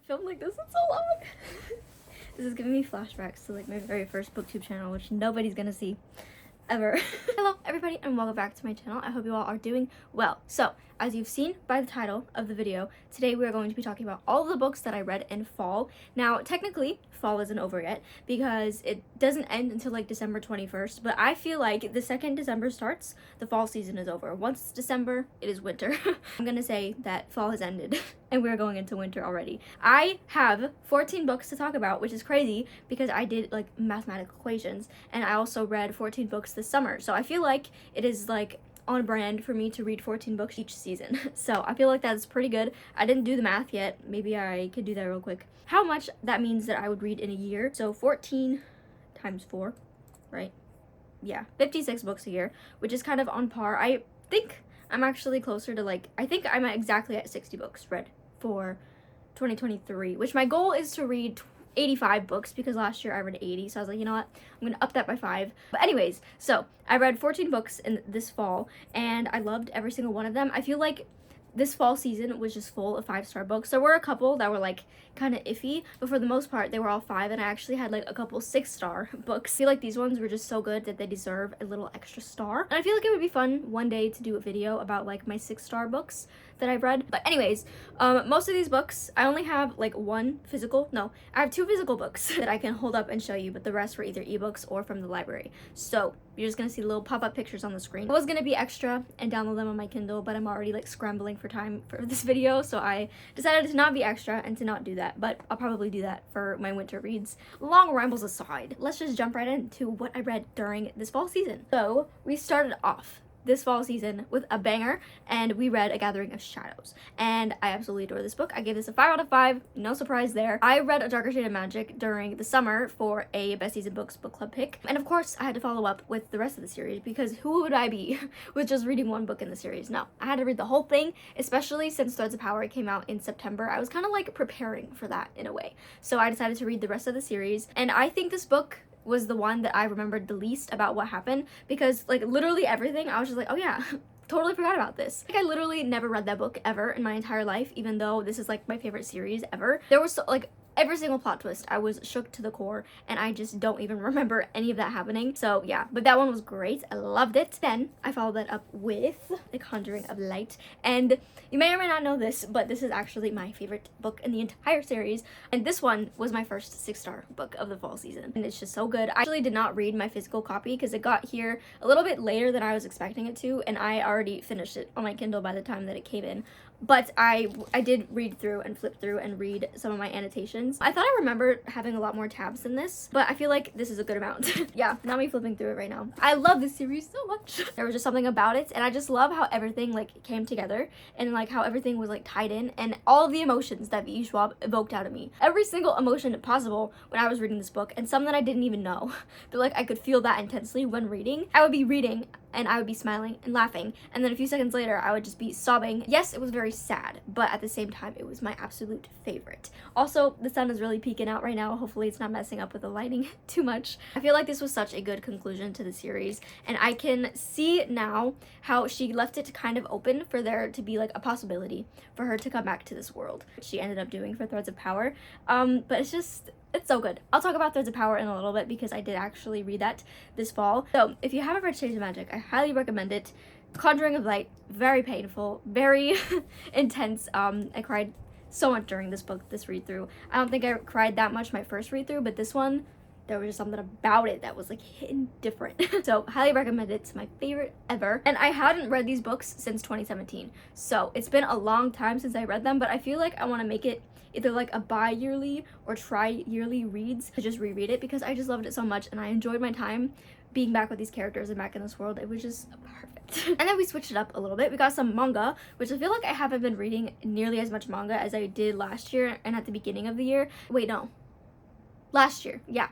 filmed like this in so long. This is giving me flashbacks to like my very first booktube channel, which nobody's gonna see ever. Hello everybody and welcome back to my channel. I hope you all are doing well. So as you've seen by the title of the video, today we are going to be talking about all of the books that I read in fall. Now technically fall isn't over yet because it doesn't end until like December 21st, but I feel like the second December starts, the fall season is over. Once it's December, it is winter. I'm gonna say that fall has ended and we're going into winter already. I have 14 books to talk about, which is crazy because I did like mathematical equations, and I also read 14 books this summer. So I feel like it is like on brand for me to read 14 books each season. So I feel like that's pretty good. I didn't do the math yet. Maybe I could do that real quick. How much that means that I would read in a year. So 14 times 4, right? Yeah, 56 books a year, which is kind of on par. I think I'm actually closer to like, I think I'm exactly at 60 books read for 2023, which my goal is to read 85 books because last year I read 80, so I was like, you know what, I'm gonna up that by 5. But anyways, so I read 14 books in this fall and I loved every single one of them. I feel like this fall season was just full of 5-star books. There were a couple that were like kind of iffy, but for the most part they were all 5, and I actually had like a couple 6-star books. I feel like these ones were just so good that they deserve a little extra star, and I feel like it would be fun one day to do a video about like my 6-star books that I've read. But anyways, most of these books, I only have like I have 2 physical books that I can hold up and show you, but the rest were either ebooks or from the library. So you're just gonna see little pop-up pictures on the screen. I was gonna be extra and download them on my Kindle, but I'm already like scrambling for time for this video, so I decided to not be extra and to not do that, but I'll probably do that for my winter reads. Long rambles aside, let's just jump right into what I read during this fall season. So we started off this fall season with a banger, and we read A Gathering of Shadows, and I absolutely adore this book. I gave this a 5 out of 5, no surprise there. I read A Darker Shade of Magic during the summer for a Besties in Books book club pick, and of course I had to follow up with the rest of the series because who would I be with just reading one book in the series? No, I had to read the whole thing, especially since Threads of Power came out in September. I was kind of like preparing for that in a way, so I decided to read the rest of the series, and I think this book was the one that I remembered the least about what happened, because like literally everything I was just like, oh yeah, totally forgot about this. Like I literally never read that book ever in my entire life, even though this is like my favorite series ever. There was like every single plot twist, I was shook to the core, and I just don't even remember any of that happening. So yeah, but that one was great. I loved it. Then I followed that up with The Conjuring of Light, and you may or may not know this, but this is actually my favorite book in the entire series, and this one was my first 6-star book of the fall season, and it's just so good. I actually did not read my physical copy because it got here a little bit later than I was expecting it to, and I already finished it on my Kindle by the time that it came in. But I did read through and flip through and read some of my annotations. I thought I remembered having a lot more tabs than this, but I feel like this is a good amount. Yeah, now me flipping through it right now. I love this series so much. There was just something about it, and I just love how everything like came together, and like how everything was like tied in, and all of the emotions that V.E. Schwab evoked out of me. Every single emotion possible when I was reading this book, and some that I didn't even know, but like I could feel that intensely when reading. I would be reading and I would be smiling and laughing, and then a few seconds later I would just be sobbing. Yes, it was very sad, but at the same time it was my absolute favorite. Also, the sun is really peeking out right now. Hopefully it's not messing up with the lighting too much. I feel like this was such a good conclusion to the series, and I can see now how she left it kind of open for there to be like a possibility for her to come back to this world, which she ended up doing for Threads of Power. But it's so good. I'll talk about Threads of Power in a little bit because I did actually read that this fall. So if you haven't read Shades of Magic, I highly recommend it. Conjuring of Light, very painful, very intense. I cried so much during this read through. I don't think I cried that much my first read through, but this one, there was just something about it that was like hitting different. So highly recommend it. It's my favorite ever. And I hadn't read these books since 2017. So it's been a long time since I read them, but I feel like I want to make it either like a bi-yearly or tri-yearly reads to just reread it, because I just loved it so much and I enjoyed my time being back with these characters and back in this world. It was just perfect. And then we switched it up a little bit. We got some manga, which I feel like I haven't been reading nearly as much manga as I did last year and at the beginning of the year. Wait, no. Last year, yeah.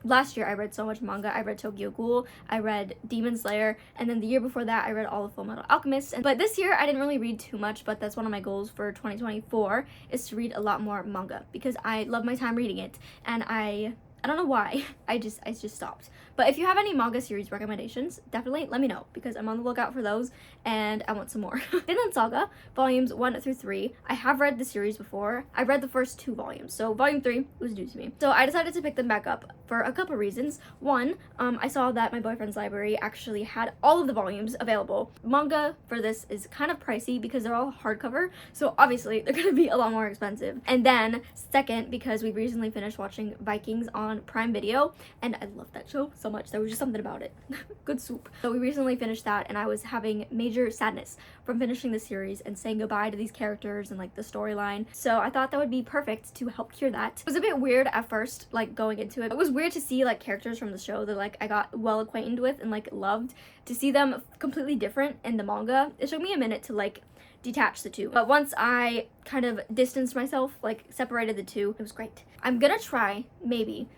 Last year I read so much manga. I read Tokyo Ghoul, I read Demon Slayer, and then the year before that I read all of Full Metal Alchemist. But this year I didn't really read too much, but that's one of my goals for 2024 is to read a lot more manga because I love my time reading it, and I I don't know why. I just stopped. But if you have any manga series recommendations, definitely let me know, because I'm on the lookout for those and I want some more. Vinland Saga, volumes 1 through 3. I have read the series before. I read the first 2 volumes, so volume 3 was new to me. So I decided to pick them back up for a couple reasons. One, I saw that my boyfriend's library actually had all of the volumes available. Manga for this is kind of pricey because they're all hardcover, so obviously they're gonna be a lot more expensive. And then second, because we recently finished watching Vikings on Prime Video, and I love that show so much. There was just something about it. Good soup. So we recently finished that, and I was having major sadness from finishing the series and saying goodbye to these characters and like the storyline. So I thought that would be perfect to help cure that. It was a bit weird at first, like going into it. It was weird to see like characters from the show that like I got well acquainted with and like loved, to see them completely different in the manga. It took me a minute to like detach the two, but once I kind of distanced myself, like separated the two, it was great. I'm gonna try, maybe,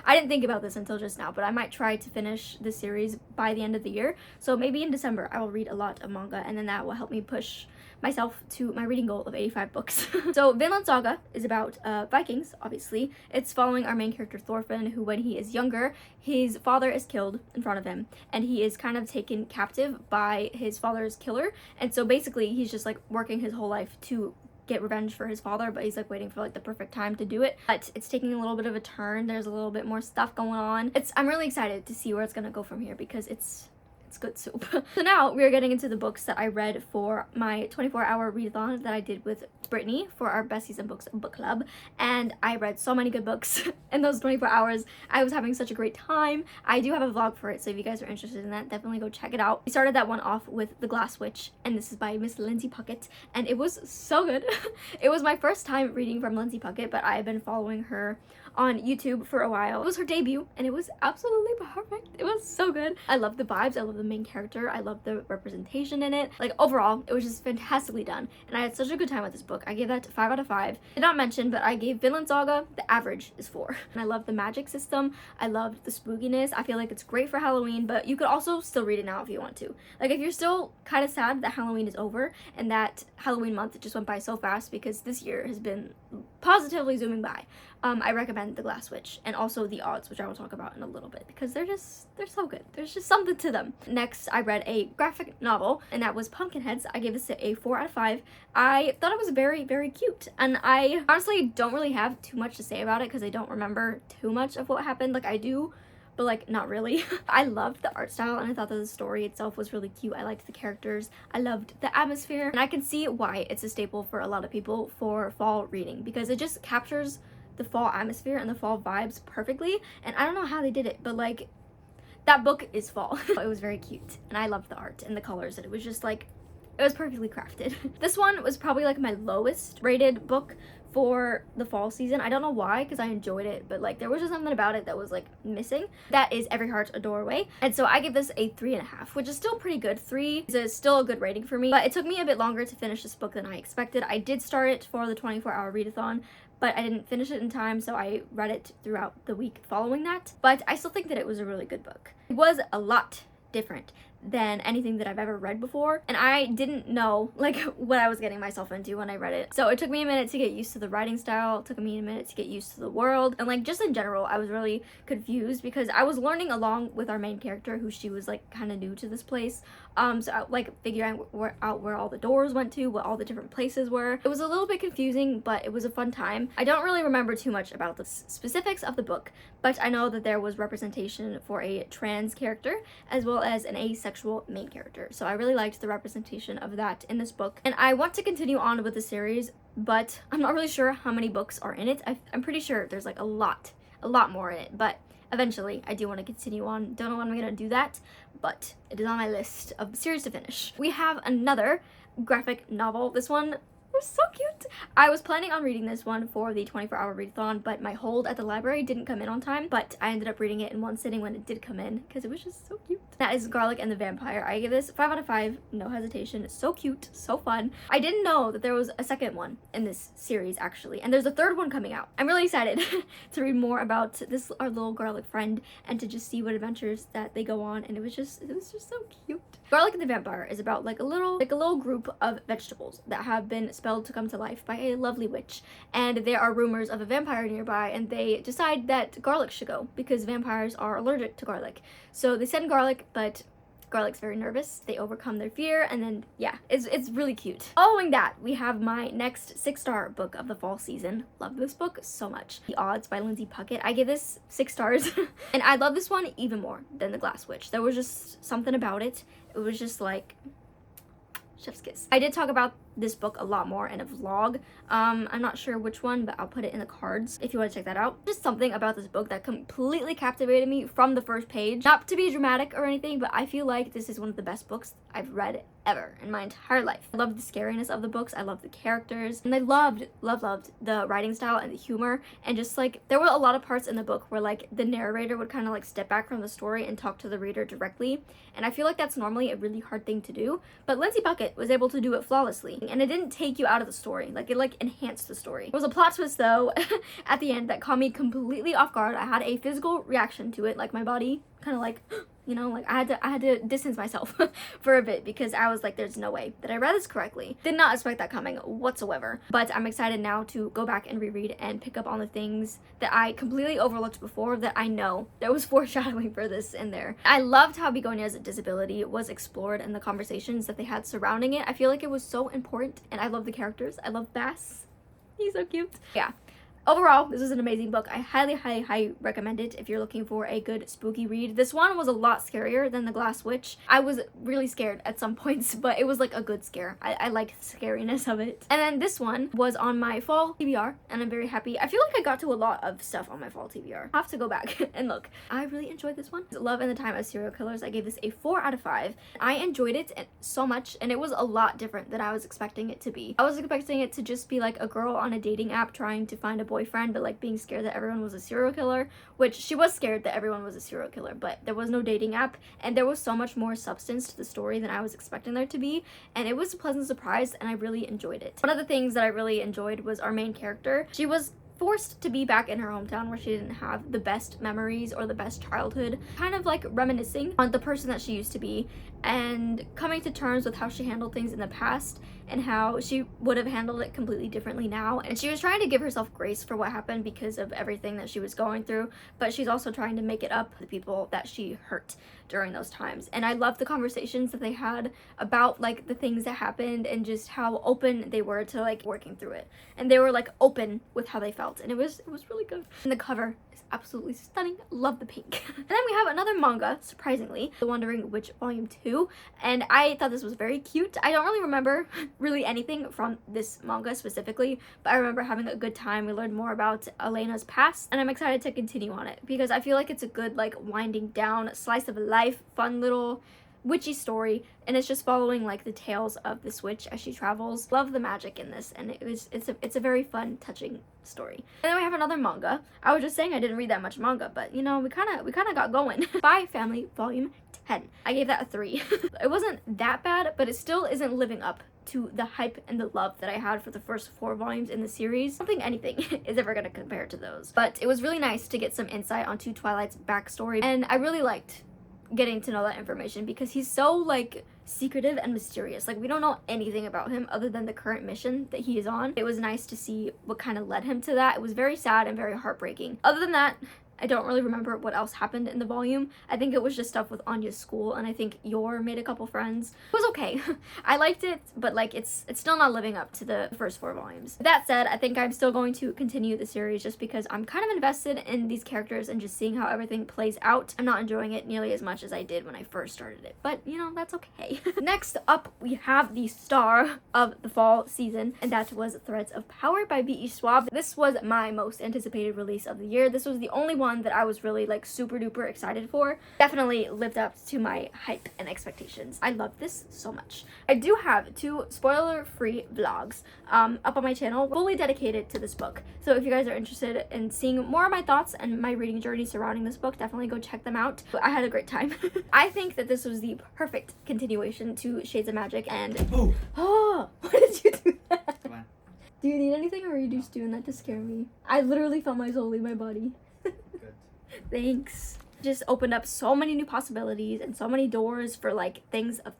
I didn't think about this until just now, but I might try to finish the series by the end of the year. So maybe in December I will read a lot of manga, and then that will help me push myself to my reading goal of 85 books. So Vinland Saga is about Vikings, obviously. It's following our main character Thorfinn, who when he is younger, his father is killed in front of him, and he is kind of taken captive by his father's killer. And so basically he's just like working his whole life to get revenge for his father, but he's like waiting for like the perfect time to do it. But it's taking a little bit of a turn. There's a little bit more stuff going on. I'm really excited to see where it's gonna go from here, because it's good soup. So now we are getting into the books that I read for my 24-hour readathon that I did with Brittany for our Best Season Books book club, and I read so many good books in those 24 hours. I was having such a great time. I do have a vlog for it, so if you guys are interested in that, definitely go check it out. We started that one off with The Glass Witch, and this is by Miss Lindsay Puckett, and it was so good. It was my first time reading from Lindsay Puckett, but I have been following her on YouTube for a while. It was her debut, and it was absolutely perfect. It was so good. I love the vibes. I love the main character. I love the representation in it. Like overall, it was just fantastically done, and I had such a good time with this book. I gave that 5 out of 5. Did not mention, but I gave Vinland Saga, the average is 4. And I love the magic system. I loved the spookiness. I feel like it's great for Halloween, but you could also still read it now if you want to. Like if you're still kind of sad that Halloween is over and that Halloween month just went by so fast, because this year has been positively zooming by, I recommend The Glass Witch, and also The Odds, which I will talk about in a little bit, because they're so good. There's just something to them. Next, I read a graphic novel, and that was Pumpkinheads. I gave this a 4 out of 5. I thought it was very, very cute, and I honestly don't really have too much to say about it, because I don't remember too much of what happened. Like I do, but like not really. I loved the art style, and I thought that the story itself was really cute. I liked the characters. I loved the atmosphere, and I can see why it's a staple for a lot of people for fall reading, because it just captures the fall atmosphere and the fall vibes perfectly. And I don't know how they did it, but like that book is fall. It was very cute, and I loved the art and the colors, and it was just like, it was perfectly crafted. This one was probably like my lowest rated book for the fall season. I don't know why, because I enjoyed it, but like there was just something about it that was like missing. That is Every Heart a Doorway, and so I give this a 3.5, which is still pretty good. 3 is still a good rating for me, but it took me a bit longer to finish this book than I expected. I did start it for the 24-hour readathon, but I didn't finish it in time, so I read it throughout the week following that. But I still think that it was a really good book. It was a lot different than anything that I've ever read before, and I didn't know like what I was getting myself into when I read it. So it took me a minute to get used to the writing style. It took me a minute to get used to the world, and like just in general I was really confused, because I was learning along with our main character, who she was like kind of new to this place. So I, like figuring out where all the doors went to, what all the different places were. It was a little bit confusing, but it was a fun time. I don't really remember too much about the specifics of the book, but I know that there was representation for a trans character as well as an asexual main character. So I really liked the representation of that in this book, and I want to continue on with the series, but I'm not really sure how many books are in it. I'm pretty sure there's like a lot more in it, but eventually I do want to continue on. Don't know when I'm gonna do that, but it is on my list of series to finish. We have another graphic novel. This one was so cute. I was planning on reading this one for the 24-hour readathon, but my hold at the library didn't come in on time, but I ended up reading it in one sitting when it did come in, because it was just so cute. That is Garlic and the Vampire. I give this 5 out of 5, no hesitation. It's so cute, so fun. I didn't know that there was a second one in this series, actually, and there's a third one coming out. I'm really excited to read more about this, our little garlic friend, and to just see what adventures that they go on, and it was just so cute. Garlic and the Vampire is about like a little group of vegetables that have been expelled to come to life by a lovely witch, and there are rumors of a vampire nearby, and they decide that garlic should go because vampires are allergic to garlic. So they send garlic, but garlic's very nervous. They overcome their fear, and then yeah, it's really cute. Following that, we have my next 6-star book of the fall season. Love this book so much. The Odds by Lindsay Puckett. I give this 6 stars and I love this one even more than The Glass Witch. There was just something about it. It was just like chef's kiss. I did talk about this book a lot more in a vlog. I'm not sure which one, but I'll put it in the cards if you want to check that out. Just something about this book that completely captivated me from the first page. Not to be dramatic or anything, but I feel like this is one of the best books I've read ever in my entire life. I love the scariness of the books. I love the characters, and I loved the writing style and the humor, and just like there were a lot of parts in the book where like the narrator would kind of like step back from the story and talk to the reader directly, and I feel like that's normally a really hard thing to do, but Lindsay Puckett was able to do it flawlessly, and it didn't take you out of the story. Like it like enhanced the story. There was a plot twist though at the end that caught me completely off guard. I had a physical reaction to it, like my body kind of like you know, like I had to distance myself for a bit because I was like, there's no way that I read this correctly. Did not expect that coming whatsoever. But I'm excited now to go back and reread and pick up on the things that I completely overlooked before that I know there was foreshadowing for this in there. I loved how Begonia's disability was explored and the conversations that they had surrounding it. I feel like it was so important, and I love the characters. I love Bass. He's so cute. Yeah. Overall, this is an amazing book. I highly recommend it if you're looking for a good spooky read. This one was a lot scarier than The Glass Witch. I was really scared at some points, but it was like a good scare. I like the scariness of it. And then this one was on my fall TBR, and I'm very happy. I feel like I got to a lot of stuff on my fall TBR. I'll have to go back and look. I really enjoyed this one. Love in the Time of Serial Killers. I gave this a 4 out of 5. I enjoyed it so much, and it was a lot different than I was expecting it to be. I was expecting it to just be like a girl on a dating app trying to find a boyfriend, but like being scared that everyone was a serial killer, which she was scared that everyone was a serial killer, but there was no dating app, and there was so much more substance to the story than I was expecting there to be, and it was a pleasant surprise, and I really enjoyed it. One of the things that I really enjoyed was our main character. She was forced to be back in her hometown where she didn't have the best memories or the best childhood, kind of like reminiscing on the person that she used to be and coming to terms with how she handled things in the past and how she would have handled it completely differently now. And she was trying to give herself grace for what happened because of everything that she was going through, but she's also trying to make it up to the people that she hurt during those times. And I love the conversations that they had about like the things that happened and just how open they were to like working through it. And they were like open with how they felt, and it was really good. And the cover is absolutely stunning. Love the pink. And then we have another manga, surprisingly, The Wandering Witch Volume 2, and I thought this was very cute. I don't really remember really anything from this manga specifically, but I remember having a good time. We learned more about Elena's past, and I'm excited to continue on it because I feel like it's a good like winding down slice of life, fun little witchy story, and it's just following like the tales of this witch as she travels. Love the magic in this, and it's a very fun, touching story. And then we have another manga. I was just saying I didn't read that much manga, but you know, we kind of got going. Spy Family Volume 10. I gave that a 3. It wasn't that bad, but it still isn't living up to the hype and the love that I had for the first 4 volumes in the series. I don't think anything is ever gonna compare to those. But it was really nice to get some insight onto Twilight's backstory, and I really liked getting to know that information because he's so like secretive and mysterious. Like we don't know anything about him other than the current mission that he is on. It was nice to see what kind of led him to that. It was very sad and very heartbreaking. Other than that, I don't really remember what else happened in the volume. I think it was just stuff with Anya's school, and I think Yor made a couple friends. It was okay. I liked it, but like it's still not living up to the first 4 volumes. That said, I think I'm still going to continue the series just because I'm kind of invested in these characters and just seeing how everything plays out. I'm not enjoying it nearly as much as I did when I first started it, but you know, that's okay. Next up, we have the star of the fall season, and that was Threads of Power by V.E. Schwab. This was my most anticipated release of the year. This was the only one that I was really like super duper excited for. Definitely lived up to my hype and expectations. I love this so much. I do have 2 spoiler-free vlogs up on my channel fully dedicated to this book. So if you guys are interested in seeing more of my thoughts and my reading journey surrounding this book, definitely go check them out. I had a great time. I think that this was the perfect continuation to Shades of Magic, and oh, why did you do that? Come on. Do you need anything, or are you just doing that to scare me? I literally felt my soul leave my body. Thanks. Just opened up so many new possibilities and so many doors for like things of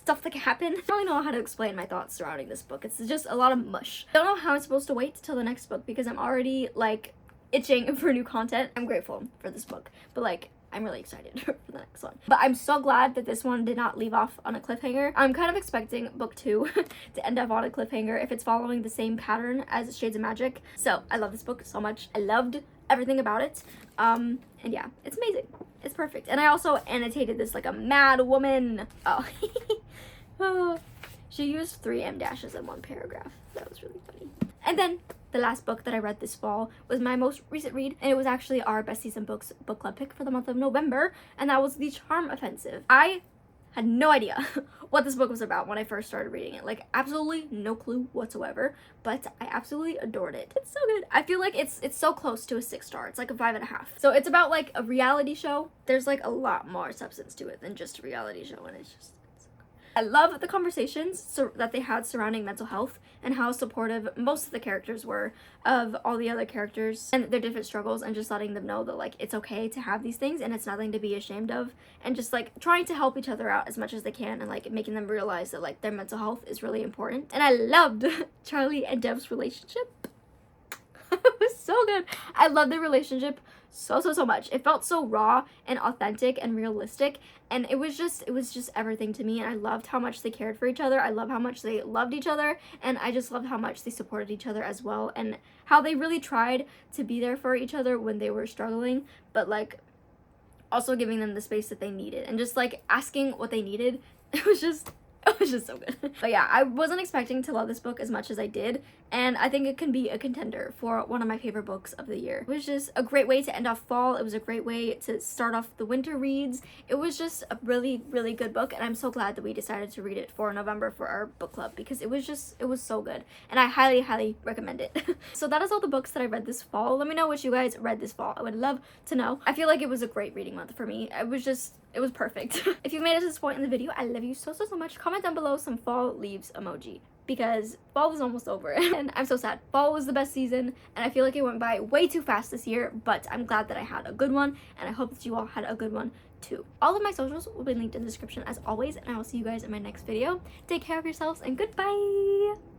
stuff that can happen. I don't really know how to explain my thoughts surrounding this book. It's just a lot of mush. I don't know how I'm supposed to wait till the next book because I'm already like itching for new content. I'm grateful for this book, but like I'm really excited for the next one. But I'm so glad that this one did not leave off on a cliffhanger. I'm kind of expecting book 2 to end up on a cliffhanger if it's following the same pattern as Shades of Magic. So I love this book so much. I loved everything about it. And yeah, it's amazing. It's perfect. And I also annotated this like a mad woman. Oh. Oh. She used 3 em dashes in one paragraph. That was really funny. And then the last book that I read this fall was my most recent read, and it was actually our Best Season Books book club pick for the month of November, and that was The Charm Offensive. I had no idea what this book was about when I first started reading it. Like, absolutely no clue whatsoever, but I absolutely adored it. It's so good. I feel like it's so close to a 6-star. It's like a 5.5. So it's about like a reality show. There's like a lot more substance to it than just a reality show, and it's just I love the conversations that they had surrounding mental health and how supportive most of the characters were of all the other characters and their different struggles, and just letting them know that like it's okay to have these things and it's nothing to be ashamed of, and just like trying to help each other out as much as they can, and like making them realize that like their mental health is really important. And I loved Charlie and Dev's relationship. It was so good. I love their relationship so much. It felt so raw and authentic and realistic, and it was just everything to me. And I loved how much they cared for each other. I love how much they loved each other, and I just loved how much they supported each other as well, and how they really tried to be there for each other when they were struggling, but like also giving them the space that they needed and just like asking what they needed. It was just so good. But yeah, I wasn't expecting to love this book as much as I did, and I think it can be a contender for one of my favorite books of the year. It was just a great way to end off fall. It was a great way to start off the winter reads. It was just a really good book, and I'm so glad that we decided to read it for November for our book club, because it was so good, and I highly recommend it. So that is all the books that I read this fall. Let me know what you guys read this fall. I would love to know. I feel like it was a great reading month for me. It was perfect. If you made it to this point in the video, I love you so much. Comment down below some fall leaves emoji, because fall was almost over and I'm so sad. Fall was the best season, and I feel like it went by way too fast this year, but I'm glad that I had a good one, and I hope that you all had a good one too. All of my socials will be linked in the description as always, and I will see you guys in my next video. Take care of yourselves, and goodbye!